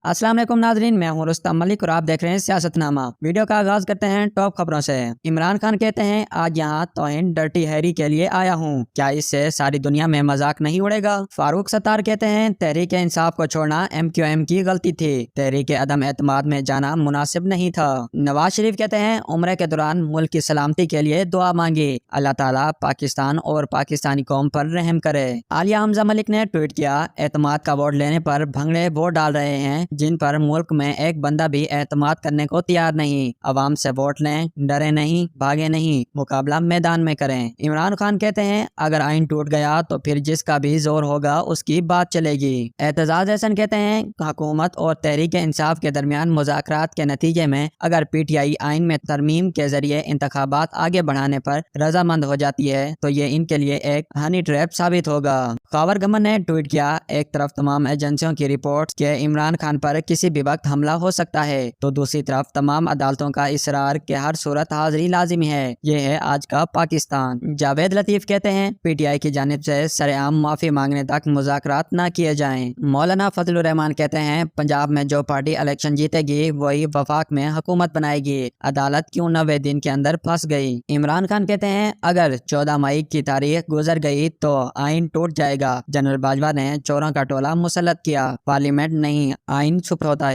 अस्सलाम वालेकुम नाजरीन, मैं हूं रुस्तम मलिक और आप देख रहे हैं सियासतनामा। वीडियो का आगाज करते हैं टॉप खबरों से। इमरान खान कहते हैं आज यहाँ तौहीन डर्टी हैरी के लिए आया हूँ, क्या इससे सारी दुनिया में मजाक नहीं उड़ेगा। फारूक सत्तार कहते हैं तहरीक इंसाफ को छोड़ना MQM की गलती थी, तहरीक अदम एतमाद में जाना मुनासिब नहीं था। नवाज शरीफ कहते हैं उम्र के दौरान मुल्क की सलामती के लिए दुआ मांगी, अल्लाह ताला पाकिस्तान और पाकिस्तानी कौम पर रहम करे। आलिया हमजा मलिक ने ट्वीट किया एतमाद का वोट लेने पर भंगड़े वोट डाल रहे हैं जिन पर मुल्क में एक बंदा भी एतमाद करने को तैयार नहीं। अवाम से वोट लें, डरे नहीं, भागे नहीं, मुकाबला मैदान में करें। इमरान खान कहते हैं अगर आइन टूट गया तो फिर जिसका भी जोर होगा उसकी बात चलेगी। एतजाज हसन कहते हैं हुकूमत और तहरीक इंसाफ के दरमियान मुज़ाकरात के नतीजे में अगर PTI आइन में तरमीम के जरिए इंतखाबात आगे बढ़ाने पर रजामंद हो जाती है तो ये इनके लिए एक हनी ट्रैप साबित होगा। खबर गमन ने ट्वीट किया एक तरफ तमाम एजेंसियों की रिपोर्ट के इमरान खान पर किसी भी वक्त हमला हो सकता है तो दूसरी तरफ तमाम अदालतों का इसरार के हर सूरत हाजिरी लाजिमी है। ये है आज का पाकिस्तान। जावेद लतीफ कहते हैं PTI की जानिब से सरेआम माफी मांगने तक मुज़ाकरात न किए जाएं। मौलाना फजलुर रहमान कहते हैं पंजाब में जो पार्टी इलेक्शन जीतेगी वही वफाक में हुकूमत बनाएगी, अदालत क्यों 90 दिन के अंदर फंस गई। इमरान खान कहते हैं अगर 14 मई की तारीख गुजर गई तो आइन टूट जाएगा। जनरल बाजवा ने चोरों का टोला मुसल्लत किया, पार्लियामेंट नहीं आइन छुप होता है।